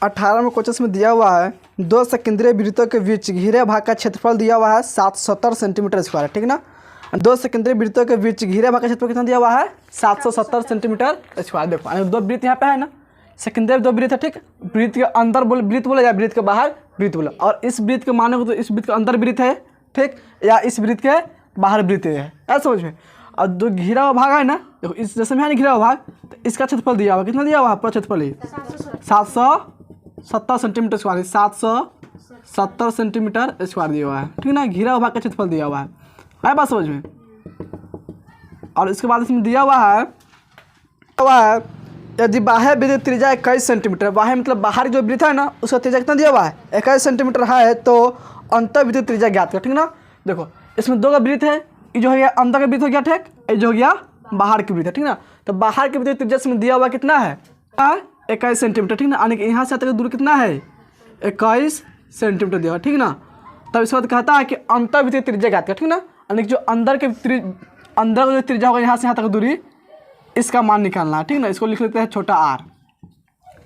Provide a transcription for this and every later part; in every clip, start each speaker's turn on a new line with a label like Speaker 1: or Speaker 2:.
Speaker 1: 18वें question में दिया हुआ है दो संकेंद्रीय वृत्तों के बीच घिरे भाग का क्षेत्रफल दिया हुआ है 770 सेंटीमीटर स्क्वायर, ठीक ना। दो संकेंद्रीय वृत्तों के बीच घिरे भाग का क्षेत्रफल कितना दिया हुआ है 770 सेंटीमीटर स्क्वायर। देखो दो वृत्त यहाँ पे है ना, सेकेंडरी दो वृत्त है, ठीक। वृत्त के अंदर बोले वृत्त बोले या वृत्त के बाहर वृत्त बोले, और इस वृत्त के माने को तो इस वृत्त के अंदर वृत्त है, ठीक, या इस वृत्त के बाहर वृत्त है, ऐसा समझ में। और जो घिरा हुआ भाग है ना, देखो इस जैसे में है ना घिरा हुआ भाग, तो इसका क्षेत्रफल दिया हुआ कितना दिया हुआ है, पूरा क्षेत्रफल ही 770 सेंटीमीटर स्क्वायर, 770 सेंटीमीटर स्क्वायर दिया हुआ है, ठीक ना। घिरा हुआ भाग का क्षेत्रफल दिया हुआ है बात समझ में। और इसके बाद इसमें दिया हुआ है यदि बाह्य वृत्त त्रिज्या 21 सेंटीमीटर, बाह्य मतलब बाहर जो वृत्त है ना उसका त्रिज्या कितना दिया हुआ है 21 सेंटीमीटर है, तो अंतर वृत्त त्रिज्या ज्ञात कर, ठीक ना। देखो इसमें दो का वृत्त है, ये जो हो गया अंदर का वृत्त हो गया, ठीक, ये जो हो गया बाहर की वृत्त है, ठीक ना। तो बाहर की वृत्त त्रिज्या इसमें दिया हुआ कितना है 21 सेंटीमीटर, ठीक ना। यानी कि यहाँ से तक दूरी कितना है 21 सेंटीमीटर दिया हुआ, ठीक ना। तब इसके बाद कहता है कि अंतर वृत्त त्रिज्या ज्ञात कर, ठीक ना। यानी कि जो अंदर का जो त्रिज्या होगा यहाँ से यहाँ तक दूरी, इसका मान निकालना है, ठीक ना। इसको लिख लेते हैं छोटा r,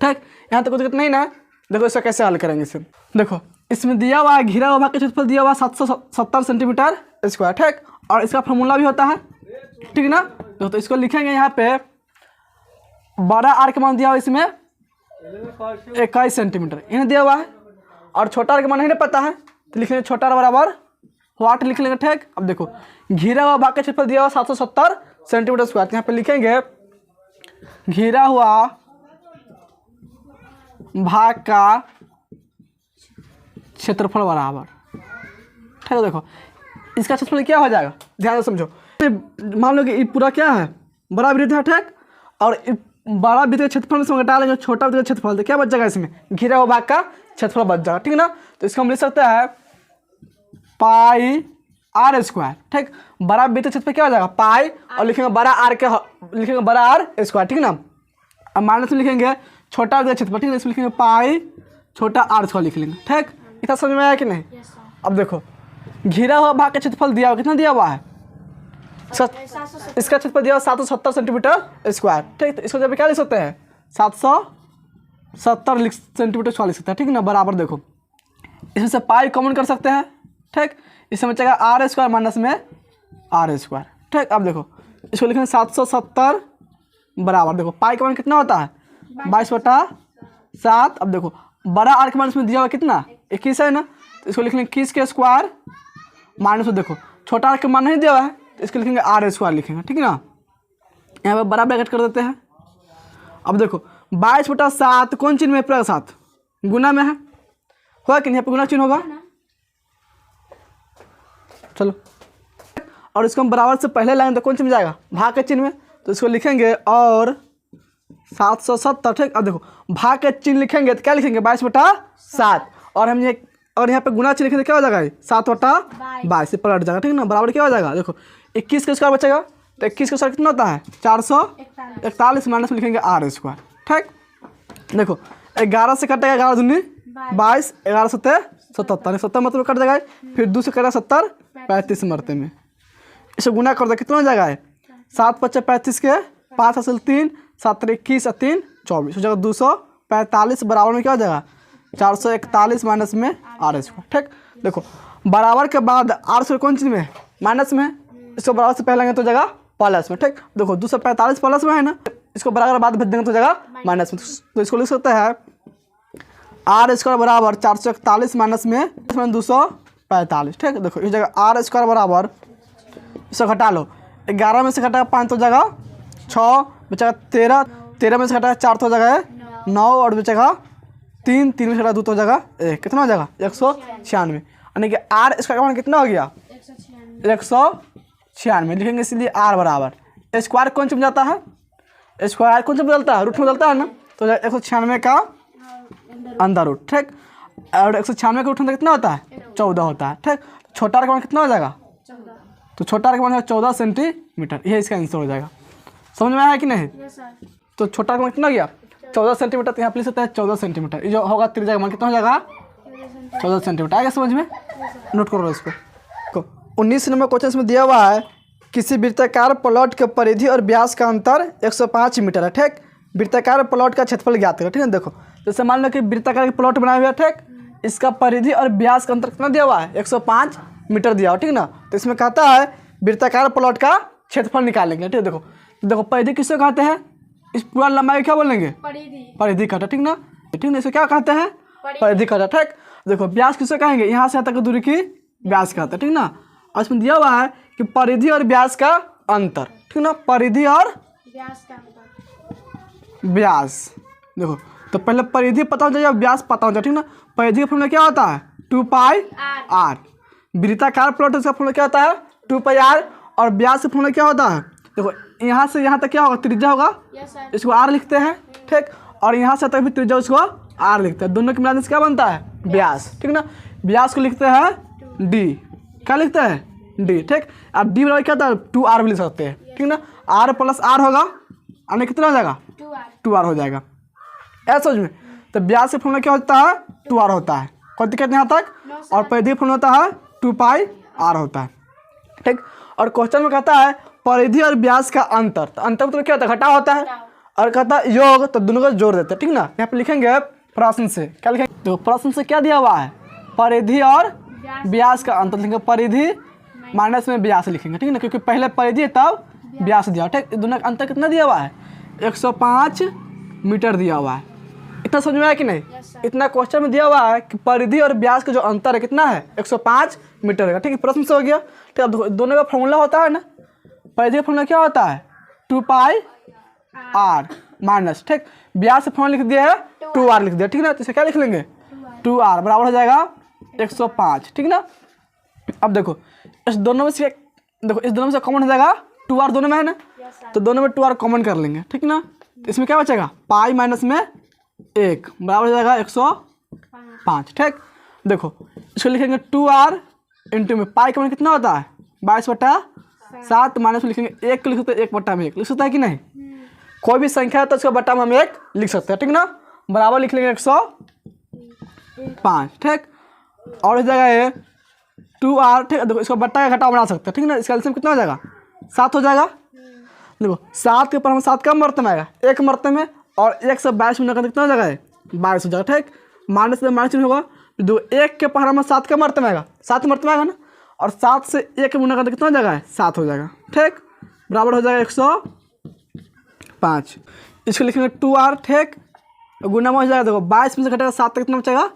Speaker 1: ठीक। यहाँ तक दिक्कत नहीं ना। देखो इसका कैसे हल करेंगे इसे, देखो इसमें दिया हुआ है घिरा हुआ भाग का क्षेत्रफल दिया हुआ 770 सेंटीमीटर स्क्वायर, ठीक। और इसका फॉर्मूला भी होता है, ठीक ना। तो इसको लिखेंगे यहाँ पे बड़ा r का मान दिया हुआ इसमें 21 सेंटीमीटर इन्हें दिया हुआ है, और छोटा r का मान नहीं पता है तो लिख लेंगे छोटा r बराबर वाट लिख लेंगे, ठीक। अब देखो घिरा हुआ भाग का क्षेत्रफल दिया हुआ 770 सेंटीमीटर स्क्वायर, यहाँ पे लिखेंगे घिरा हुआ भाग का क्षेत्रफल बराबर, ठीक है। देखो इसका क्षेत्रफल क्या हो जाएगा, ध्यान से समझो। मान लो कि ये पूरा क्या है बड़ा वृत्त है, ठीक, और बड़ा वृत्त के क्षेत्रफल में से घटा लेंगे छोटा वृत्त का क्षेत्रफल, तो क्या बच जाएगा इसमें घिरा हुआ भाग का क्षेत्रफल बच जाएगा, ठीक ना। तो इसको हम लिख सकते हैं पाई r स्क्वायर, ठीक। बड़ा वृत्त के क्षेत्रफल क्या हो जाएगा पाई, और लिखेंगे बड़ा r के लिखेंगे बड़ा r स्क्वायर, ठीक ना। अब माइनस में लिखेंगे छोटा वृत्त का क्षेत्रफल, ठीक है, इसमें लिखेंगे पाई छोटा r स्क्वायर लिख लेंगे, ठीक। इतना समझ में आया कि नहीं। अब देखो घिरा हुआ भाग का क्षेत्रफल दिया हुआ कितना दिया हुआ है इसका क्षेत्रफल दिया हुआ 770 सेंटीमीटर स्क्वायर, ठीक। तो इसको जब क्या लिख सकते हैं 770 सेंटीमीटर स्क्वायर लिख सकते हैं, ठीक ना। बराबर देखो इसमें से पाई कॉमन कर सकते हैं, ठीक। इसमें बचेगा r स्क्वायर माइनस में r स्क्वायर, ठीक। अब देखो इसको लिखेंगे 770 बराबर देखो पाई का मान कितना होता है 22/7। अब देखो बड़ा r का मान इसमें दिया हुआ कितना 21 है ना, तो इसको लिख लेंगे 21 के स्क्वायर माइनस में देखो छोटा r का मान नहीं दिया हुआ है तो इसको लिखेंगे r स्क्वायर लिखेंगे, ठीक ना। यहाँ पर बड़ा ब्रैकेट कर देते हैं। अब देखो 22/7 कौन चिन्ह में पूरा साथ गुना में है, होगा कि नहीं, यहाँ पे गुना चिन्ह होगा, चलो। और इसको हम बराबर से पहले लाएंगे तो कौन चिन्ह जाएगा भाग के चिन्ह में, तो इसको लिखेंगे और 770, ठीक। अब देखो भाग के चिन्ह लिखेंगे तो क्या लिखेंगे 22/7, और हम ये और यहाँ पे गुना चिन्ह लिखेंगे क्या हो जाएगा 7/22 से पलट जाएगा, ठीक ना। बराबर क्या हो जाएगा देखो 21 का स्क्वायर बचेगा, तो 21 का स्क्वायर कितना होता है 441 माइनस में लिखेंगे r स्क्वायर, ठीक। देखो 11 से कटेगा 11 दूनी 22, 11 7 77, 70 मतलब कट जाएगा, फिर 2 से कटेगा 70 35 मरते में, इसे गुना कर दो कितना हो जाएगा 7 × 35 के 5 हासिल 3 7 × 21 और 3 24 हो जाएगा 245 बराबर में क्या हो जाएगा 441 माइनस में r स्क्वायर, ठीक। देखो बराबर के बाद r स्क्वायर कौन चीज़ में माइनस में, इसको बराबर से पहले तो जगह प्लस में, ठीक। देखो 245 प्लस में है ना, इसको बराबर बाद भेज देंगे तो जगह माइनस में, तो इसको लिख सकते हैं r स्क्वायर बराबर 441 माइनस में 245, ठीक। देखो इस जगह r स्क्वायर बराबर इसको घटा लो 11 में से घटाएगा 5 तो जगह 6 बचेगा 13, 13 में से घटाएगा 4 तो जगह 9, और बचेगा 3 में से घटा 2 तो जगह 1, कितना हो जाएगा 196, यानी कि r स्क्वायर का मान कितना हो गया 196 लिखेंगे, इसलिए r बराबर स्क्वायर कौन सी में जाता है स्क्वायर कौन सी बदलता है रूट में बदलता है ना, तो 196 का अंदर रूट, ठीक। और 196 का रूट में कितना होता है 14 होता है, ठीक। छोटा r का मान कितना हो जाएगा तो छोटा r का मान है 14 सेंटीमीटर, यह इसका आंसर हो जाएगा। समझ में आया कि नहीं। तो छोटा r का मान कितना हो गया 14 सेंटीमीटर, तो यहाँ पे लिख सकते हैं 14 सेंटीमीटर, ये जो होगा त्रिज्या का मान कितना हो जाएगा 14 सेंटीमीटर। आएगा समझ में, नोट करो इसको। 19 नंबर क्वेश्चन में दिया हुआ है किसी वृत्ताकार प्लॉट के परिधि और व्यास का अंतर 105 मीटर है, ठीक। वृत्ताकार प्लॉट का क्षेत्रफल ज्ञात करें, ठीक है। देखो जैसे मान लो कि वृत्ताकार के प्लॉट बनाया हुआ है, ठीक, इसका परिधि और व्यास का अंतर कितना दिया हुआ है, 105 मीटर दिया हुआ, ठीक ना। तो इसमें कहता है वृत्ताकार प्लॉट का क्षेत्रफल निकालेंगे, ठीक। देखो परिधि किसको कहते हैं, इस पूरा लंबाई क्या बोलेंगे, परिधि कहते हैं, ठीक ना। इसे क्या कहते हैं, परिधि कहते हैं, ठीक। देखो व्यास किसको कहेंगे, यहाँ से तक की दूरी की व्यास कहते हैं, ठीक ना। और इसमें दिया हुआ है कि परिधि और व्यास का अंतर, ठीक ना, परिधि और व्यास। देखो तो पहले परिधि पता हो जाए, व्यास पता हो जाए, ठीक ना। परिधि का फॉर्मूला क्या होता है, 2πr। वृत्ताकार प्लॉट इसका फॉर्मूला क्या होता है, 2πr। और व्यास का फॉर्मूला क्या होता है, देखो यहाँ से यहाँ तक क्या होगा, त्रिज्या होगा, इसको r लिखते हैं, ठीक। और यहाँ से तक भी त्रिज्या उसको r लिखते हैं, दोनों के मिलाने से क्या बनता है, व्यास, ठीक ना। व्यास को लिखते हैं d, क्या लिखते हैं, d, ठीक। और d बराबर क्या होता है, 2r भी लिख सकते हैं, ठीक ना। r प्लस r होगा, और कितना हो जाएगा, 2r हो जाएगा, ऐसा समझ में। तो व्यास का फॉर्मूला क्या होता है, 2r होता है, कोई दिक्कत नहीं यहाँ तक। और परिधि का फॉर्मूला होता है 2πr होता है, ठीक। और क्वेश्चन में कहता है परिधि और व्यास का अंतर, तो अंतर मतलब क्या होता है, घटाव होता है। और कहता है योग, तो दोनों को जोड़ देते हैं, ठीक ना। यहाँ पे लिखेंगे प्रश्न से, क्या लिखेंगे, तो प्रश्न से क्या दिया हुआ है, परिधि और व्यास का अंतर लिखेंगे, परिधि माइनस में व्यास लिखेंगे, ठीक ना, क्योंकि पहले परिधि तब व्यास दिया, ठीक। दोनों का अंतर कितना दिया हुआ है, 105 मीटर दिया हुआ है। इतना समझ में आया कि नहीं, इतना क्वेश्चन में दिया हुआ है कि परिधि और व्यास का जो अंतर है कितना है, 105 मीटर का, ठीक है। प्रश्न से हो गया, ठीक है। दोनों का फॉर्मूला होता है ना, परिधि का फॉर्मूला क्या होता है, 2πr माइनस, ठीक। व्यास का फॉर्मूला लिख दिया है 2r लिख दिया, ठीक ना। तो इसे क्या लिख लेंगे, 2r बराबर हो जाएगा 105, ठीक ना। अब देखो इस दोनों में से, देखो इस दोनों में से कॉमन हो जाएगा, 2r दोनों में है ना, तो दोनों में 2r कॉमन कर लेंगे, ठीक ना। तो इसमें क्या बचेगा, पाई माइनस में 1 बराबर हो जाएगा 105, ठीक। देखो इसको लिखेंगे 2r इंटू में पाई का मान कितना होता है, 22/7, माइनस में लिखेंगे 1 को लिख सकते हैं, 1/1 लिख सकता है कि नहीं। कोई भी संख्या है तो उसका बट्टा में हम 1 लिख सकते हैं, ठीक ना। बराबर लिख लेंगे 105, ठीक। और इस जगह ये 2r, ठीक। देखो इसको बट्टा का घटाव बना सकते हैं, ठीक ना। इसका एलसीएम कितना हो जाएगा, 7 हो जाएगा। देखो 7 के ऊपर हम 7 का मरतबा में आएगा, 1 मरतबे में, और 1 से 22 मिनट का कितना हो जाएगा, 22 हो जाएगा, ठीक। माइनस में माइनस होगा, दो 1 के ऊपर हम 7 का मरतबा में आएगा, 7 मरतबा आएगा ना, और 7 से 1 गुना का कितना हो जाएगा, 7 हो जाएगा, ठीक। बराबर हो जाएगा 105। इसको लिखेंगे 2r, ठीक। गुना में हो जाएगा, देखो 22 में से घटेगा 7 तक कितना बचेगा,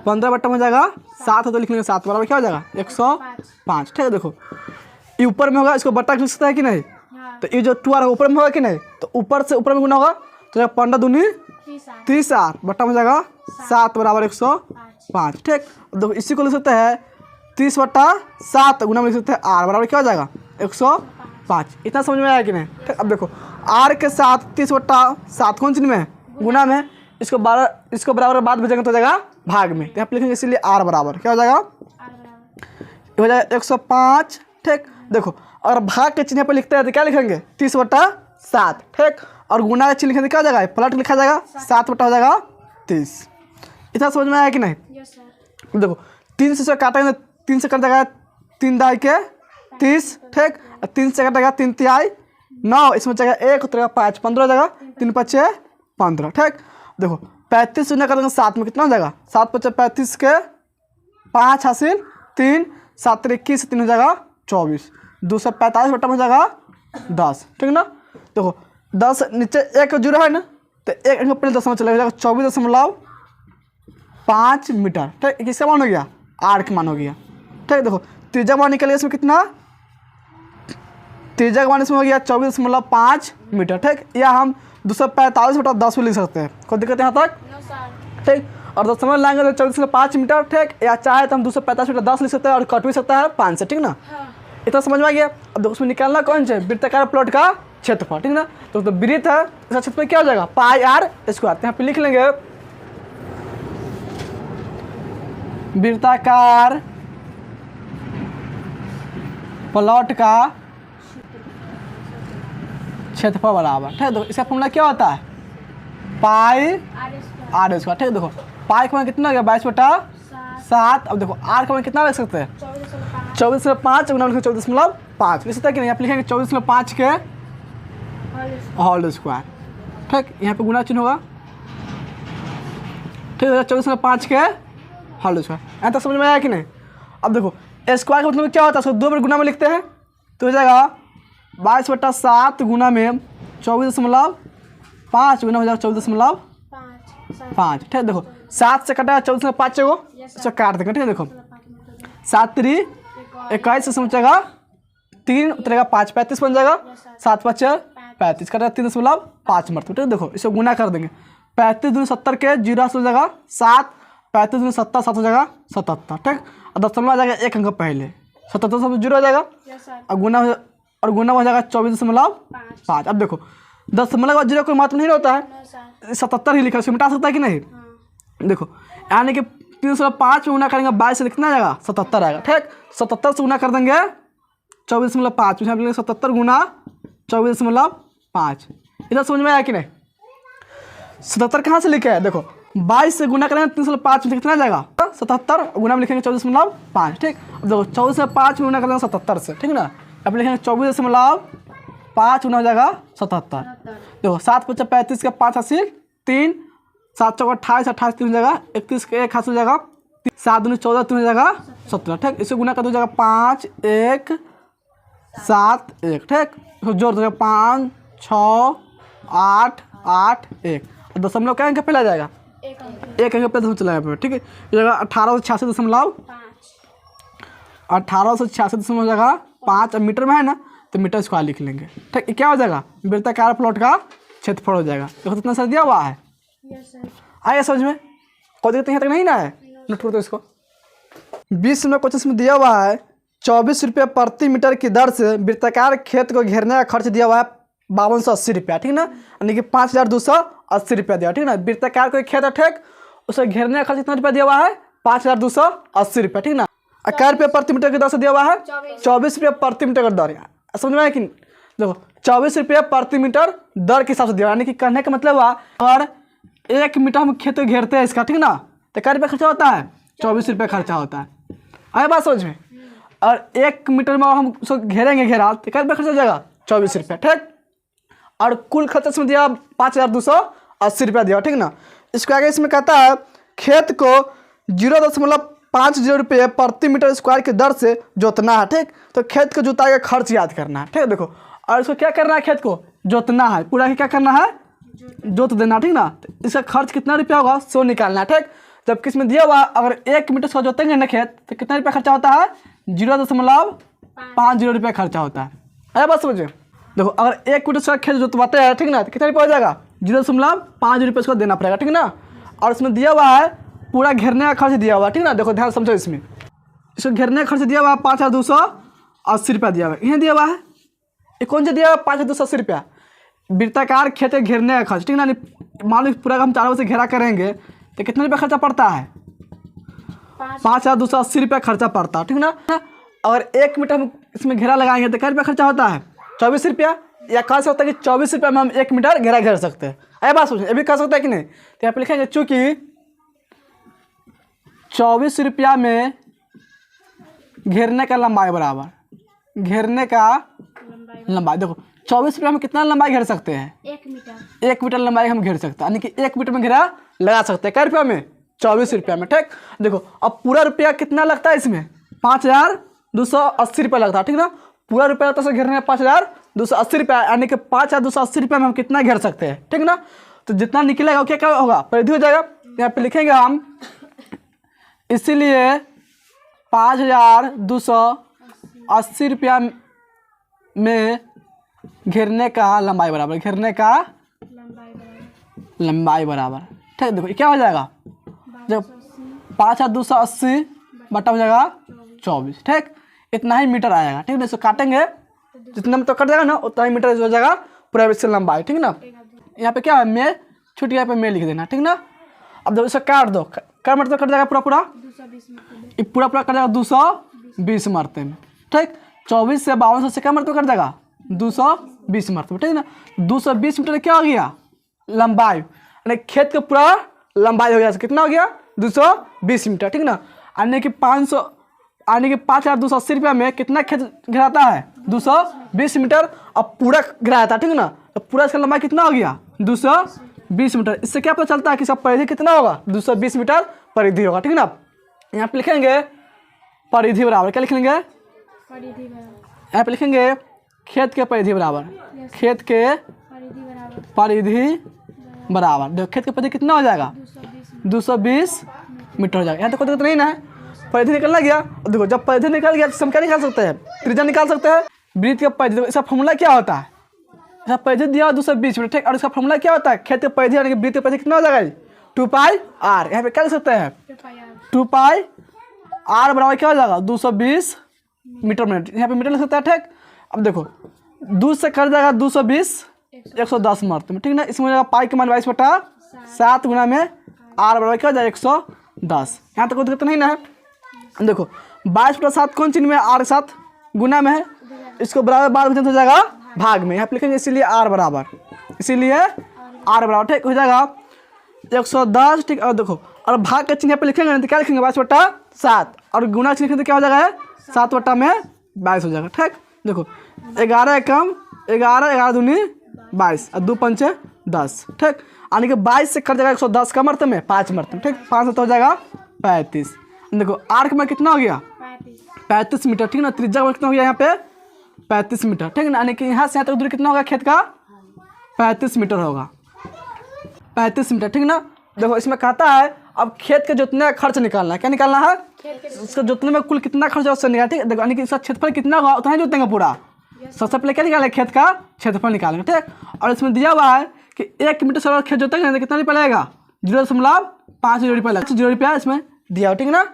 Speaker 1: 15 बट्टा में हो जाएगा 7 हो, तो लिख लेंगे 7 बराबर क्या हो जाएगा, 105, ठीक है। देखो ये ऊपर में होगा, इसको बट्टा लिख सकता है कि नहीं, तो ये जो 2r है ऊपर में होगा कि नहीं, तो ऊपर से ऊपर में गुना होगा, तो 15 दूनी 30r बट्टा में हो जाएगा 7 बराबर 105, ठीक। देखो इसी को लिख सकते हैं 30/7 गुना में लिख सकते हैं r बराबर क्या हो जाएगा, 105। इतना समझ में आया कि नहीं, ठीक। अब देखो r के साथ 30/7 कौन चीज में है, गुना में, इसको बराबर बाद भेजेंगे तो हो जाएगा भाग में, तो यहाँ पे लिखेंगे इसीलिए r बराबर क्या हो जाएगा, हो जाएगा 105, ठीक। देखो अगर भाग के चिन्ह पर लिखते हैं तो क्या लिखेंगे, 30/7, ठीक। और गुना का चिन्ह लिखेंगे क्या हो जाएगा, पलट लिखा जाएगा, 7 बटा हो जाएगा 30। इतना समझ में आया कि नहीं। देखो 3 से काटेंगे, 3 से कट जाएगा 3 दाई के 30, ठीक। 3 से कटेगा 3 तिहाई 9, इसमें जाएगा 1 उतरेगा 5, 15 हो जाएगा, 3 5 15, ठीक। देखो 35 शून्य करेंगे 7 में कितना हो जाएगा, 7 5 35 के 5 हासिल 3, 7 21 3 हो जाएगा 24, 245 बटा में हो जाएगा 10, ठीक ना। देखो 10 नीचे 1 जीरो है ना, तो 1 पहले दशमलव चला जाएगा, 24.5 मीटर, ठीक। किसका मान हो गया, r का मान हो गया, ठीक। देखो त्रिज्या मान निकल गया, इसमें कितना, त्रिज्या का मान इसमें हो गया 24.5 मीटर, ठीक। या हम 245/10 भी लिख सकते हैं, कोई दिक्कत यहाँ तक, ठीक। और दशमलव लाएंगे तो 24.5 मीटर, ठीक। या चाहे तो हम 245/10 लिख सकते हैं, और कट भी सकता है 5 से, ठीक ना। इतना समझ में आ गया। अब देखो उसमें निकालना कौन से, वृत्ताकार प्लॉट का क्षेत्रफल, ठीक ना। तो वृत्त है, इसका क्षेत्रफल क्या हो जाएगा, πr²। यहाँ पे लिख लेंगे वृत्ताकार प्लॉट का क्षेत्रफल बराबर, ठीक है। देखो इसका फॉर्मूला क्या होता है, πr², ठीक। देखो पाई का मान कितना हो गया, 22/7। अब देखो r का मान कितना लिख सकते हैं, 24.5 गुना 24.5 लिख सकते हैं कि नहीं। यहाँ पे लिखेंगे 24.5 के होल स्क्वायर, ठीक। यहाँ पे गुना चिन्ह होगा, ठीक है, 24/5 के होल स्क्वायर। यहाँ तक समझ में आया कि नहीं? अब देखो स्क्वायर का मतलब क्या होता है, उसको 2 बार गुना में लिखते हैं तो हो जाएगा 22/7 गुना में 24.5 गुना हो जाएगा 24.5। ठीक है, देखो 7 से कटा 24/5 को इसको काट देंगे। ठीक है, देखो 7 3 21 से बचेगा 3 उतरेगा 5 35 बन जाएगा। 7 5 35 कटा 3.5 मरतबा। ठीक है, देखो इसे गुना कर देंगे। 35 दूनी 70 के 0 से हो जाएगा 7, 35 दूनी 70 7 हो जाएगा 77। ठीक, और दशमलव आ जाएगा 1 अंक पहले 77 से 0 हो जाएगा और गुना हो जाएगा 24.5। अब देखो दशमलव 0 कोई महत्व नहीं होता है, 77 ही लिखा, उसको मिटा सकता है कि नहीं? देखो यानी कि 305 में गुना करेंगे 22 से कितना आ जाएगा 77 आएगा। ठीक, 77 से गुना कर देंगे 24.5, 77 गुना 24.5। इधर समझ में आया कि नहीं? 77 कहाँ से लिखे है? देखो 22 से गुना करेंगे 305 में कितना आ जाएगा 77, गुना में लिखेंगे 24.5। ठीक, अब देखो 24/5 में गुना करेंगे 77 से, ठीक ना, अब लिखेंगे 24.5 गुना हो जाएगा 77। देखो 7 5 35 का 5 हासिल 3, 7 चौका 28 28 3 हो जाएगा 31 का 1 हासिल हो जाएगा 7 दूनी 14 3 हो जाएगा 17। ठीक, इसे गुना कर दो जाएगा 5 1 7 1। ठीक, जोड़ दो 5 6 8 8 1 और दशमलव क्या अंक पहले आ जाएगा 1 अंक पहले चला जाएगा। ठीक है, ये जाएगा 1886 हो जाएगा 5 और मीटर में है ना तो मीटर स्क्वायर लिख लेंगे। ठीक, क्या हो जाएगा वृत्ताकार प्लॉट का क्षेत्रफल हो जाएगा। देखो कितना सर दिया हुआ है, आया समझ में? कोई दिक्कत यहाँ तक नहीं ना है? नोट करो तो इसको। 20 में क्वेश्चन में दिया हुआ है 24 रुपये प्रति मीटर की दर से वृत्ताकार खेत को घेरने का खर्च दिया हुआ है 5280 रुपया। ठीक ना, यानी कि 5280 रुपया दिया। ठीक ना, वृत्ताकार कोई खेत है, ठीक, उसे घेरने का खर्च कितना रुपया दिया हुआ है 5280 रुपया। ठीक ना, क्या रुपये प्रति मीटर की दर से दिया हुआ है 24 रुपये प्रति मीटर की दर। समझ में आया कि देखो 24 रुपये प्रति मीटर दर के हिसाब से दिया, यानी कि कहने का मतलब हुआ अगर 1 मीटर हम खेत को घेरते हैं इसका, ठीक ना, तो क्या रुपया खर्चा होता है 24 रुपये खर्चा होता है। आया बात समझ में? और 1 मीटर में हम उसको घेरेंगे घेरा तो क्या रुपया खर्चा हो जाएगा 24 रुपये। ठीक, और कुल खर्चा इसमें दिया 5280 रुपया दिया। ठीक ना, इसको आगे इसमें कहता है खेत को 0.50 रुपये प्रति मीटर स्क्वायर की दर से जोतना है। ठीक, तो खेत को जुताई का खर्च याद करना है। ठीक है, देखो और इसको क्या करना है, खेत को जोतना है, पूरा ही क्या करना है जोत देना। ठीक ना, तो इसका खर्च कितना रुपया होगा 100 निकालना है। ठीक, जबकि इसमें दिया हुआ अगर 1 मीटर से जोतेंगे ना खेत तो कितना रुपया खर्चा होता है 0.50 रुपया खर्चा होता है। अरे बस समझिए, देखो अगर 1 मीटर से खेत जोतवाते हैं, ठीक ना, तो कितना रुपया हो जाएगा 0.5 रुपये इसको देना पड़ेगा। ठीक ना, और इसमें दिया हुआ है पूरा घेरने का खर्च दिया हुआ है। ठीक ना, देखो ध्यान समझो, इसमें इसको घेरने का खर्च दिया हुआ है 5280 रुपया दिया हुआ है। यहाँ दिया हुआ है ये कौन सा दिया हुआ है 5280 रुपया वृत्ताकार खेत के घेरने का खर्च। ठीक ना, मान लो पूरा हम 4 से घेरा करेंगे तो कितना रुपया खर्चा पड़ता है 5280 रुपया खर्चा पड़ता है। ठीक ना, अगर 1 मीटर हम इसमें घेरा लगाएंगे तो क्या रुपया खर्चा होता है 24 रुपया, या कह सकता है कि 24 रुपये में हम 1 मीटर घेरा घेर सकते हैं। अरे बात सोचिए, ये भी कह सकता है कि नहीं? तो यहाँ पे लिखेंगे चूँकि 24 रुपया में घेरने का लंबाई बराबर घेरने का लंबाई, देखो 24 रुपया में कितना लंबाई घेर सकते हैं 1 मीटर लंबाई हम घेर सकते हैं, यानी कि 1 मीटर में घेरा लगा सकते हैं। क्या रुपया में 24 रुपया में। ठीक, देखो अब पूरा रुपया कितना लगता है इसमें 5280 रुपया लगता है। ठीक ना, पूरा रुपया लगता है घेरने में 5280 रुपया, यानी कि 5280 रुपया में हम कितना घेर सकते हैं। ठीक ना, तो जितना निकलेगा क्या क्या होगा परिधि हो जाएगा। यहाँ पे लिखेंगे हम इसीलिए 5280 रुपया में घेरने का लंबाई बराबर घेरने का लंबाई बराबर। ठीक, देखो क्या हो जाएगा जब 5280 बटा हो जाएगा 24। ठीक, इतना ही मीटर आएगा। ठीक ना, इसको काटेंगे जितना में तो कट जाएगा ना उतना ही मीटर हो जाएगा पूरा इससे लंबाई। ठीक ना, यहाँ पे क्या है मैं छुट्टी यहाँ पे मैं लिख देना। ठीक ना, अब जब इसे काट दो क्या मरते कट जाएगा पूरा पूरा कट जाएगा 220 मरते में। ठीक, 24 से 52 से क्या मरते कट जाएगा 220 मरते। ठीक ना, 220 मीटर क्या हो गया लंबाई, यानी खेत का पूरा लंबाई हो गया कितना हो गया 220 मीटर। ठीक ना, यानी कि 5280 रुपया में कितना खेत गिराता है 220 मीटर, अब पूरा गिराया था। ठीक ना, तो पूरा इसका लंबाई कितना हो गया 220 मीटर। इससे क्या पता चलता है कि इसका परिधि कितना होगा, 220 मीटर परिधि होगा, ठीक है ना। यहाँ पे लिखेंगे परिधि बराबर, क्या लिखेंगे, यहाँ पे लिखेंगे खेत के परिधि बराबर, खेत के परिधि बराबर। देखो खेत के परिधि कितना हो जाएगा, 220 मीटर हो जाएगा। यहाँ तक कोई दिक्कत नहीं ना है, परिधि निकलना गया। देखो जब परिधि निकल गया तो हम क्या निकाल सकते हैं, त्रिज्या निकाल सकते हैं। वृत्त का परिधि, इसका फॉर्मूला क्या होता है, इसका परिधि दिया 220 मीटर, ठीक। और इसका फॉर्मूला क्या होता है, खेत के परिधि यानी कि वृत्त के परिधि कितना हो जाएगा, 2πr। यहाँ पे क्या लिख सकते हैं, 2πr बराबर क्या हो जाएगा, 220 मीटर मिनट। यहाँ पे मीटर लिख सकते हैं, ठीक। अब देखो 2 से कर जाएगा 220, 110 मारते में, ठीक ना। इसमें हो जाएगा पाई के मान 22/7 गुना में आर बराबर क्या हो जाएगा 110। यहाँ तक कोई दिक्कत नहीं ना है। देखो 22/7 कौन चिन्ह में, आर के साथ गुना में है, इसको बराबर बार हो जाएगा भाग में, यहाँ पे लिखेंगे इसीलिए आर बराबर, इसीलिए आर बराबर, ठीक हो जाएगा 110, ठीक। और देखो और भाग का चिन्ह यहाँ पे लिखेंगे तो क्या लिखेंगे, 22/7, और गुना चिन्ह लिखेंगे तो क्या हो जाएगा 7/22 हो जाएगा, ठीक। देखो 11 एकम 11, 11 दूनी 22 और 2 पंचे 10, ठीक। यानी कि 22 से कर जाएगा 110 का मर्तबे में 5 मर्तबे, ठीक। 5 तो हो जाएगा 35। देखो आर्क में कितना हो गया, 35 मीटर, ठीक ना। त्रिज्या में कितना हो गया यहाँ पे 35 मीटर, ठीक ना। यानी कि यहाँ से यहाँ तक दूरी कितना होगा खेत का, 35 मीटर होगा, 35 मीटर, ठीक ना। देखो इसमें कहता है अब खेत के जोतने का खर्च निकालना है, क्या निकालना है, उसका जोतने में कुल कितना खर्च है उससे निकाल, ठीक। देखो यानी कि इसका क्षेत्रफल कितना होगा उतना ही जोतेंगे पूरा। सबसे पहले क्या निकालेंगे, खेत का क्षेत्रफल निकालेंगे, ठीक। और इसमें दिया हुआ है कि 1 मीटर से खेत जोतेंगे तो कितना रुपया लगेगा, 0.5 रुपया लगेगा, 0 रुपया इसमें दिया हो, ठीक ना।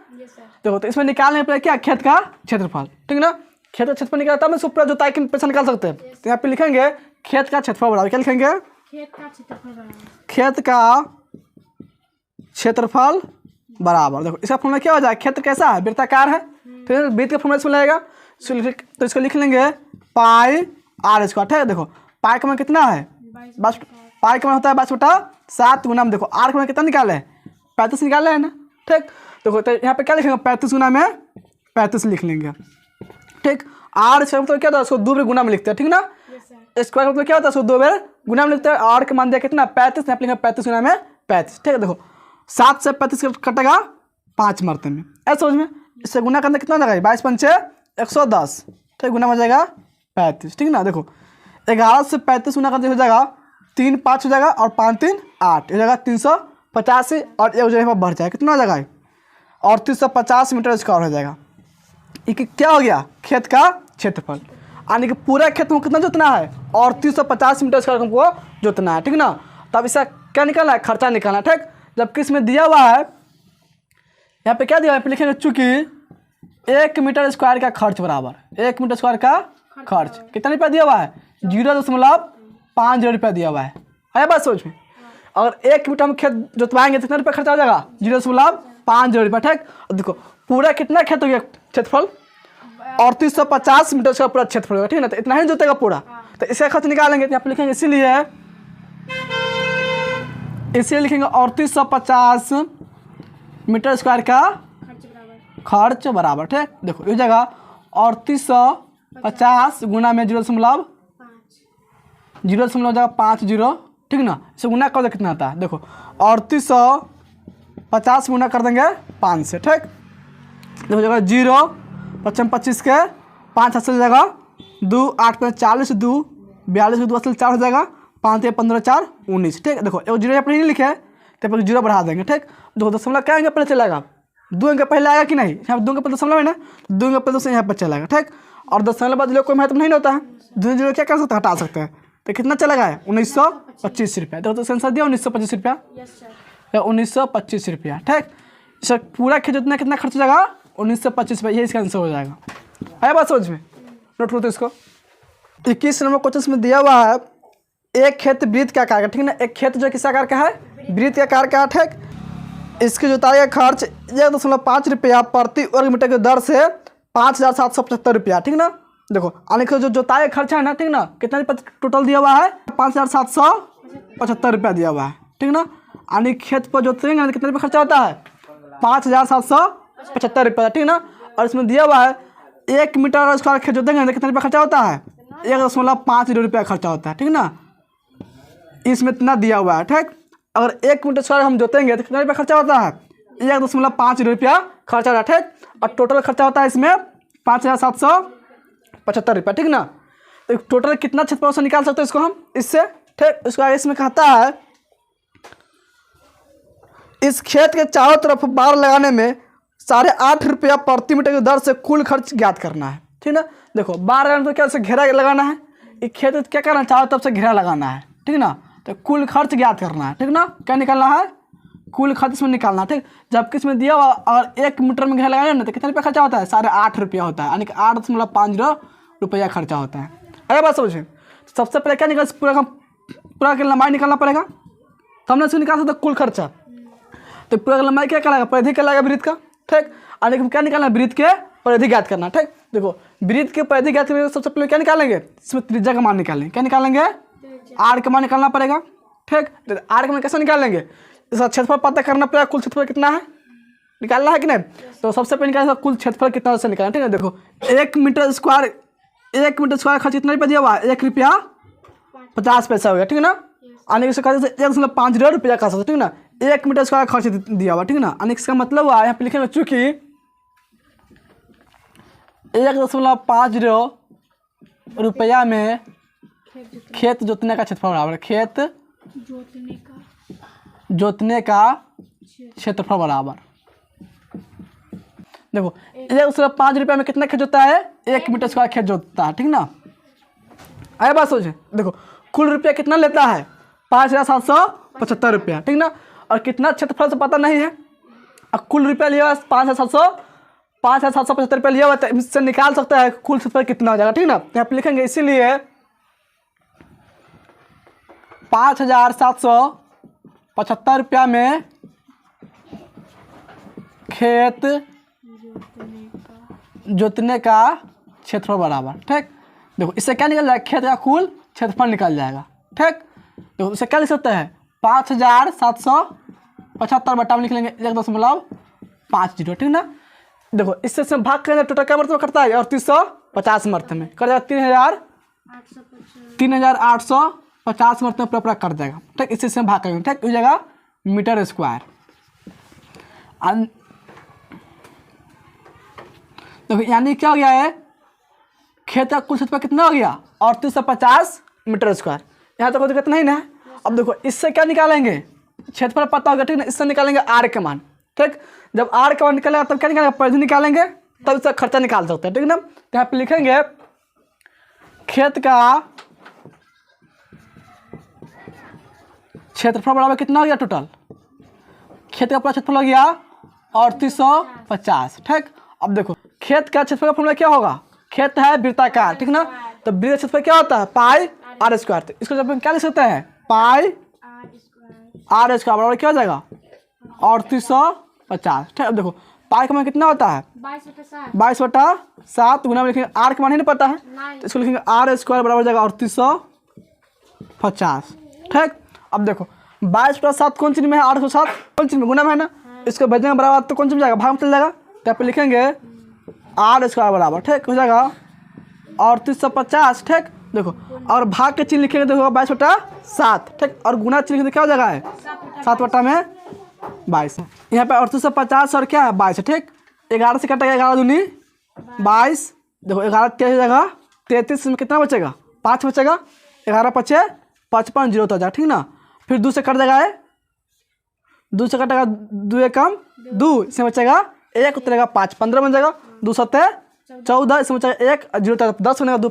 Speaker 1: देखो तो इसमें निकालने पर क्या, खेत का क्षेत्रफल, ठीक ना। खेत का क्षेत्रफल निकाला तब इसको पूरा जोताई के पैसा निकाल सकते हैं। तो यहाँ पे लिखेंगे खेत का क्षेत्रफल बराबर, क्या लिखेंगे, खेत का क्षेत्रफल बराबर। देखो इसका फॉर्मूला क्या हो जाएगा, क्षेत्र कैसा है, वृत्ताकार है, ठीक है। वृत्त का फॉर्मूला इसमें लगेगा, तो इसको लिख लेंगे पाई आर स्क्वायर, ठीक है। देखो पाई का मान कितना है, बस पाई का मान होता है 22/7 गुना में, देखो आर का मान कितना निकाले हैं, 35 निकाले हैं ना, ठीक। देखो तो यहाँ पे क्या लिखेंगे, 35 गुना में 35 लिख लेंगे, ठीक। आर स्क्वायर मतलब क्या होता है, उसको 2 बार गुना में लिखते हैं, ठीक ना। स्क्वायर मतलब क्या होता है, उसको 2 बार गुना में लिखते हैं। आर का मान दिया कितना 35, यहाँ पे लिखेंगे 35 गुना में 35, ठीक है। देखो 7 से 35 कटेगा 5 मरते में, ऐसा समझ में। इससे गुना करने कितना हो जाएगा, 22 पंचे 110, ठीक, गुना हो जाएगा 35, ठीक ना। देखो 11 से 35 गुना करते हो जाएगा 3 5 हो जाएगा और 5 3 8 हो जाएगा 385, और एक जगह पर बढ़ जाएगा कितना हो जाएगा, और 350 मीटर स्क्वायर हो जाएगा। ये क्या हो गया, खेत का क्षेत्रफल। यानी कि पूरा खेत में कितना जोतना है, और 350 मीटर स्क्वायर हमको जोतना है, ठीक ना। तब इसका क्या निकालना है, खर्चा निकालना है, ठीक। जबकि इसमें दिया हुआ है, यहाँ पे क्या दिया हुआ है, लिखेंगे चूंकि 1 मीटर स्क्वायर का खर्च बराबर, 1 मीटर स्क्वायर का खर्च कितना रुपया दिया हुआ है, 0.50 रुपया दिया हुआ है बात समझ में। अगर 1 मीटर हम खेत जोतवाएंगे तो कितना रुपया खर्चा हो जाएगा, 0.50 रुपया, ठीक। देखो पूरा कितना खेत हो गया क्षेत्रफल, और 350 मीटर का पूरा क्षेत्रफल होगा, ठीक है ना। तो इतना ही जोतेगा पूरा, तो इसका खर्च निकालेंगे तो यहाँ पे लिखेंगे इसीलिए लिखेंगे 3850 मीटर स्क्वायर का खर्च बराबर, ठीक। देखो ये जगह 3850 गुना में 0.50, ठीक ना। इसे गुना कर दे कितना आता है, देखो 3850 गुना कर देंगे 5 से, ठीक। देखो जगह 0 55 25 के 5 हाथ से जगह 2 8 5 40 2 42 2 असल 4 हो जाएगा, 5 15 4 19, ठीक। देखो एक 0 यहाँ पर नहीं लिखे तो पर 0 बढ़ा देंगे, ठीक। देखो दशमलव क्या आएंगे पहले चलेगा, 2 अंक पहले आएगा कि नहीं, यहाँ 2 अंक पहले दशमलव है ना, 2 अंक पहले यहाँ पर चलेगा, ठीक। और दशमलव बाद कोई महत्व नहीं होता है, 2 0 क्या कर सकते हैं, हटा सकते हैं। तो कितना चलेगा 1925 रुपया। देखो तो सेंसर दिया 1925 रुपया, 1925 रुपया, ठीक। इसका पूरा खेत जोतना कितना खर्च हो जाएगा, 1925 रुपया, ये इसका आंसर हो जाएगा। है बात समझ में, नोट करो तो इसको। 21 नंबर क्वेश्चन में दिया हुआ है, एक खेत वृत्त का आकार का, ठीक ना। एक खेत जो किस आकार का है, वृत्त के आकार का, ठीक। इसकी जुताई का खर्च 1.5 रुपया प्रति वर्ग मीटर की दर से 5775 रुपया, ठीक ना। देखो यानी कि जो जुताई खर्च है ना, ठीक ना, कितना रुपया टोटल दिया हुआ है, 5775 रुपया दिया हुआ है, ठीक ना। यानी खेत पर जोतेंगे कितना रुपया खर्चा होता है, 5775 रुपया, ठीक ना। और इसमें दिया हुआ है 1 मीटर स्क्वायर खेत जोतेंगे कितना रुपया खर्चा होता है, 1.50 रुपया खर्चा होता है, ठीक ना। इसमें इतना दिया हुआ है, ठीक। अगर 1 मीटर स्क्वायर हम जोतेंगे तो कितना रुपया खर्चा होता है? 1.5 रुपया खर्चा होता है, ठीक। और टोटल खर्चा होता है इसमें 5,775 रुपया, ठीक ना। तो टोटल कितना क्षेत्रफल से निकाल सकते हैं इसको हम इससे, ठीक। उसको आगे इसमें कहता है इस खेत के चारों तरफ बाड़ लगाने में 8.5 रुपया प्रति मीटर की दर से कुल खर्च ज्ञात करना है, ठीक ना। देखो बाड़ लगाने तो क्या से घेरा लगाना है, एक खेत क्या करना है, चारों तरफ से घेरा लगाना है, ठीक ना। तो कुल खर्च ज्ञात करना है, ठीक ना। क्या निकालना है? कुल खर्च इसमें निकालना है, ठीक। जबकि इसमें दिया हुआ अगर 1 मीटर में घेरा लगाएंगे ना तो कितना रुपया खर्चा होता है? 8.5 रुपया होता है, यानी कि 8.50 रुपया खर्चा होता है। अरे बात समझे। सबसे पहले क्या निकाल, पूरा की लंबाई निकालना पड़ेगा, तो हमने इसको निकाल सकते कुल खर्चा। तो पूरा की लंबाई क्या कहलाएगा? परिधि कहलाएगा वृत्त का, ठीक। और क्या निकालना है? वृत्त के परिधि ज्ञात करना, ठीक। देखो वृत्त के परिधि ज्ञात करने सबसे पहले क्या निकालेंगे? इसमें त्रिज्या का मान निकालेंगे। क्या निकालेंगे? आर का मान निकालना पड़ेगा, ठीक। तो आर का मान कैसे निकालेंगे? इसका क्षेत्रफल पता करना पड़ेगा, कुल क्षेत्रफल कितना है निकालना है कि नहीं। तो सबसे पहले निकालेंगे कुल क्षेत्रफल कितना से निकालना, ठीक है। देखो 1 मीटर स्क्वायर खर्च कितना रुपया दिया हुआ है? 1 रुपया 50 पैसा हो गया, ठीक है ना। आने के 1.50 रुपया का, ठीक ना। 1 मीटर स्क्वायर खर्च दिया हुआ, ठीक ना। आने इसका मतलब हुआ यहाँ पे लिखेंगे चूंकि 1.50 रुपया में खेत जोतने का क्षेत्रफल बराबर, खेत जोतने का क्षेत्रफल बराबर। देखो 1.5 रुपया में कितना खेत जोतता है? 1 मीटर स्क्वायर खेत जोतता है, ठीक ना। अरे बात सोचे, देखो कुल रुपया कितना लेता है? 5,775 रुपया, ठीक ना। और कितना क्षेत्रफल से पता नहीं है, और कुल रुपया लिया 5,775 रुपया लिया हुआ, तो इससे निकाल सकता है कुल क्षेत्रफल कितना हो जाएगा, ठीक ना। यहाँ पे लिखेंगे इसीलिए 5,775 रुपया में खेत जोतने का क्षेत्रफल बराबर, ठीक। देखो इससे क्या निकल जाएगा? खेत का कुल क्षेत्रफल निकल जाएगा, ठीक। देखो इससे क्या लिख सकते हैं? 5,775 बटा में लिख लेंगे 1.50, ठीक ना। देखो इससे भाग करेंगे टोटल क्या मरतबा करता है? 3850 मरतबे में कर जाएगा, 3,850 मरतबे पूरा कर जाएगा, ठीक। इससे भाग करेंगे, ठीक। हो जाएगा मीटर स्क्वायर। देखो यानी क्या हो गया है? खेत का कुल क्षेत्रफल कितना हो गया? 3850 मीटर स्क्वायर। यहाँ तक कोई दिक्कत नहीं ना। अब देखो इससे क्या निकालेंगे? क्षेत्रफल पता होगा, ठीक ना। इससे निकालेंगे आर के मान, ठीक। जब आर का मान निकालेगा तब क्या निकालेंगे? परिधि निकालेंगे, तब इसका खर्चा निकाल सकते हैं, ठीक ना। तो यहाँ पे लिखेंगे खेत का क्षेत्रफल बराबर कितना हो गया? टोटल खेत का पूरा क्षेत्रफल हो गया 3850, ठीक। अब देखो खेत का क्षेत्रफल का फॉर्मूला क्या होगा? खेत है वृत्ताकार, ठीक ना। तो वृत्त का क्षेत्रफल क्या होता है? पाई आर स्क्वायर। तो इसको जब हम क्या लिख सकते हैं? पाई आर स्क्वायर बराबर क्या हो जाएगा? 3850, ठीक। अब देखो पाई का मान कितना होता है? 22/7 गुना में लिखेंगे आर का मान ही नहीं पता है, तो इसको लिखेंगे आर स्क्वायर बराबर हो जाएगा 3850, ठीक। अब देखो 22/7 कौन चीज में है? 807 कौन चीज में? गुना में है ना। इसको भेजेंगे बराबर तो कौन चीज में जाएगा? भाग में चल जाएगा। तो यहाँ पे लिखेंगे आर स्क्वायर बराबर, ठीक हो जाएगा 3850, ठीक। देखो और भाग के चिन्ह लिखेंगे तो होगा 22/7, ठीक। और गुना चिन्ह लिखेंगे तो क्या हो जाएगा? 7/22। यहाँ पे 3850 और क्या है? 22, ठीक। 11 से कटेगा 11 दूनी 22। देखो 11 क्या हो जाएगा? 33 में कितना बचेगा? 5 बचेगा। 11 × 5 = 55, 0 तो हो जाएगा, ठीक ना। फिर 2 से कट जाएगा, 2 से कटेगा 2 × 1 = 2, इसमें बचेगा 1 उतरेगा 5, 15 बन जाएगा। 2 × 7 = 14, इसमें बचेगा 1, 0 तो 10 बनेगा, 2 ×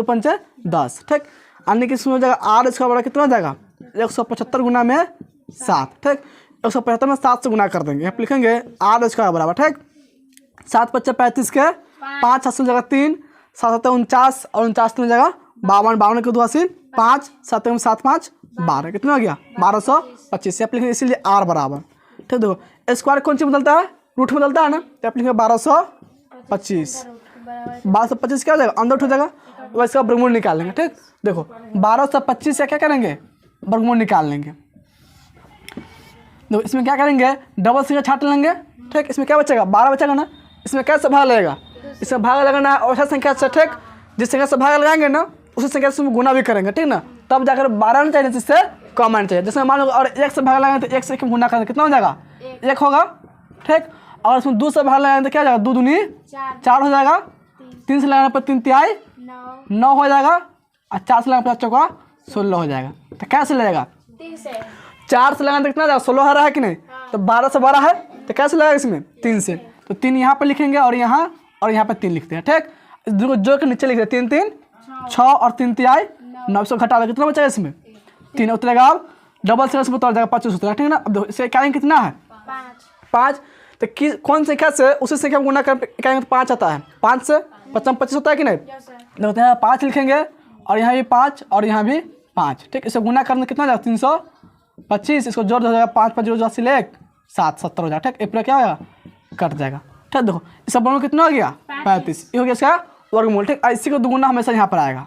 Speaker 1: 5 = 10, ठीक। यानी कि इसमें हो जाएगा आर स्क्वायर बराबर कितना हो जाएगा? 175 गुना में 7, ठीक। 175 में 7 से गुना कर देंगे। यहाँ पे लिखेंगे आर स्क्वायर बराबर, ठीक। 7 × 5 = 35 के 5 7 जगह 3, 7 7 49 और 49 में जाएगा 52, 52 के 2 80, 5 7 में 7 5 12, कितना हो गया? 1225। यहाँ पे लिखेंगे इसीलिए आर बराबर, ठीक। देखो स्क्वायर कौन सी बदलता है? रूट बदलता है ना। तो आप लिखेंगे 1225। 1225 क्या हो जाएगा? अंदर उठ जाएगा, वैसे का वर्गमूल निकाल लेंगे, ठीक। देखो 1225 से क्या करेंगे? वर्गमूल निकाल लेंगे। देखो इसमें क्या करेंगे? डबल सिंगल छाट लेंगे, ठीक। इसमें क्या बचेगा? 12 बचेगा ना। इसमें कैसे भाग लगेगा? इसमें भाग लगाना है और संख्या से, ठीक। जिस संख्या से भाग लगाएंगे ना उसी संख्या से गुना भी करेंगे, ठीक ना। तब जाकर 12 ना चाहिए, जिससे कॉमन चाहिए। जैसे मान लो और 1 से भाग लगाएंगे तो 1 से गुना करेंगे कितना हो जाएगा 1 होगा, ठीक। और उसमें 2 से भाग लगाएंगे तो क्या हो जाएगा 2 दूनी 4 हो जाएगा, 3 से लगाने पर 3 तिहाई 9 हो जाएगा, और 4 से लगाने पर 4 16 हो जाएगा। तो कैसे लगेगा 4 से लगाने तो कितना जाएगा 16 आ रहा है कि नहीं, तो 12 से 12 है, तो कैसे लगेगा इसमें 3 से, तो 3 यहाँ पर लिखेंगे और यहाँ पर 3 लिखते हैं, ठीक। जो के नीचे लिख दे 3 3 6 और 3 तिहाई 9 से घटा कितना बचेगा इसमें 3 उतरेगा। अब डबल से इसमें उतर जाएगा 25 उतरेगा, ठीक है ना। अब देखो इसे इकाई कितना है 5, तो कौन संख्या से उसी संख्या में गुना कर इकाई तो 5 आता है, 5 से 25 होता है कि नहीं। देखते हैं 5 लिखेंगे और यहाँ भी 5 और यहाँ भी 5, ठीक। इसे गुना करने कितना हो जाएगा 325, इसको जोड़ हो जाएगा 5 5 0 80 1 7 70 हो जाएगा, ठीक। पूरा क्या होगा कट जाएगा, ठीक। देखो इस सब में कितना हो गया 35, ये हो गया इसका वर्गमूल, ठीक। इसी को दुगुना हमेशा यहाँ पर आएगा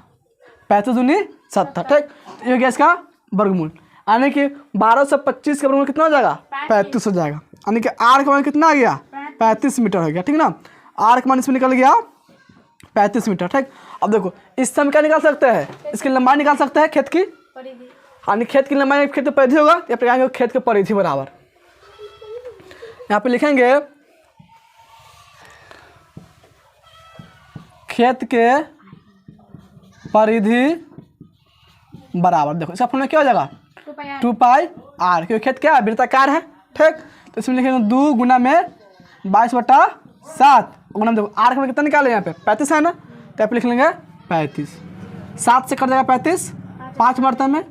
Speaker 1: 35 दूनी 70, ठीक। ये हो गया इसका वर्गमूल, यानी कि 12 से 25 का वर्गमूल कितना हो जाएगा 35 हो जाएगा, यानी कि आर का मान कितना आ गया 35 मीटर हो गया, ठीक ना। आर का मान इसमें निकल गया 35 मीटर, ठीक। अब देखो इससे हम क्या निकाल सकते हैं, इसकी लंबाई निकाल सकते हैं खेत की, यानी खेत की लंबाई खेत की परिधि होगा, या फिर कहेंगे खेत के परिधि बराबर, यहाँ पे लिखेंगे खेत के परिधि बराबर। देखो इसका फॉर्मूला क्या हो जाएगा 2 पाई आर, क्योंकि खेत क्या है वृत्ताकार है, ठीक। तो इसमें लिखेंगे 2 गुना में 22/7 गुना में, देखो आर का कितना निकाले यहाँ पे 35 है ना, तो यहाँ पे लिख लेंगे 35, 7 से कट जाएगा 35, 5 मरतबे में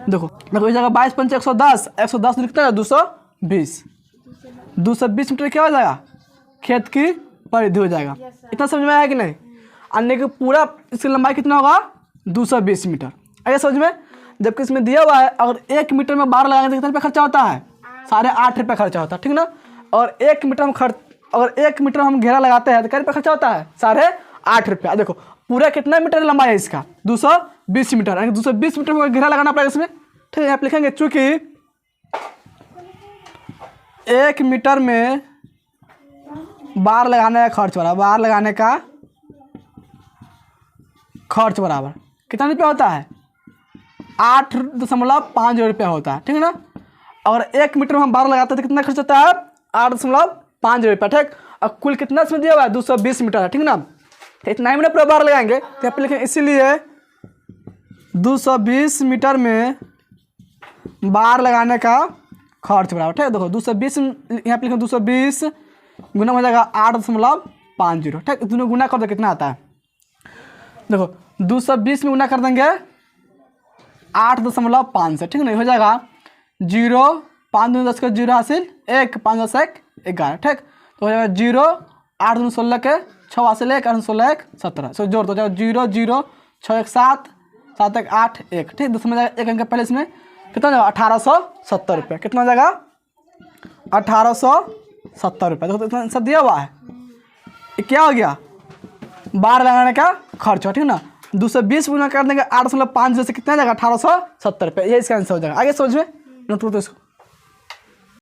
Speaker 1: देखो इस जगह 22 पंच 110, 110 लिखते हैं 220, 220 मीटर क्या हो जाएगा खेत की परिधि हो जाएगा। इतना समझ में आया कि नहीं, अन्य कि पूरा इसकी लंबाई कितना होगा 220 मीटर, आइए समझ में। जबकि इसमें दिया हुआ है अगर 1 मीटर में 12 लगाएंगे तो कितना रुपया खर्चा होता है 8.5 रुपये खर्चा होता है, ठीक ना। और 1 मीटर हम घेरा लगाते हैं तो क्या रुपया खर्चा होता है 8.5 रुपया। देखो पूरा कितना मीटर लंबाई है इसका 220 मीटर, यानी 220 मीटर में घेरा लगाना पड़ेगा इसमें, ठीक है। यहाँ पे लिखेंगे चूँकि 1 मीटर में बार लगाने का खर्च बराबर, बार लगाने का खर्च बराबर कितना रुपया होता है 8.5 रुपया होता है, ठीक है ना। और 1 मीटर में हम बार लगाते हैं तो कितना खर्च होता है 8.5 रुपया, ठीक। और कुल कितना इसमें दिया हुआ है 220 मीटर है, ठीक ना। तो इतना ही मिनट पर बार लगाएंगे तो यहाँ पे लिखें इसीलिए 220 मीटर में बार लगाने का खर्च बराबर, ठीक है। देखो 220 यहाँ पे लिखें 220 गुना हो जाएगा 8.50, ठीक। दोनों गुना कर दो कितना आता है, देखो 220 में गुना कर देंगे 8.5 से, ठीक नहीं हो जाएगा 0 5 दूनी 10 का 0 हासिल 1 5 10 1 11, ठीक। तो हो जाएगा 0 8 दूनी 16 के 6 हासिल 1 8 16 1 17, सो जोड़ दो जाएगा 0 0 6 1 7 7 1 8 1, ठीक। 10 में जाएगा 1 अंक पहले इसमें कितना हो जाएगा 1870 रुपये, कितना हो जाएगा 1870 रुपये। देखो इतना सब दिया हुआ है, ये क्या हो गया बार लगाने का खर्च हो, ठीक ना। 220 गुना कर देंगे 8.5 से कितना जाएगा 1870 रुपये, ये इसका आंसर हो जाएगा। आगे समझ में नोट करो तो इसको।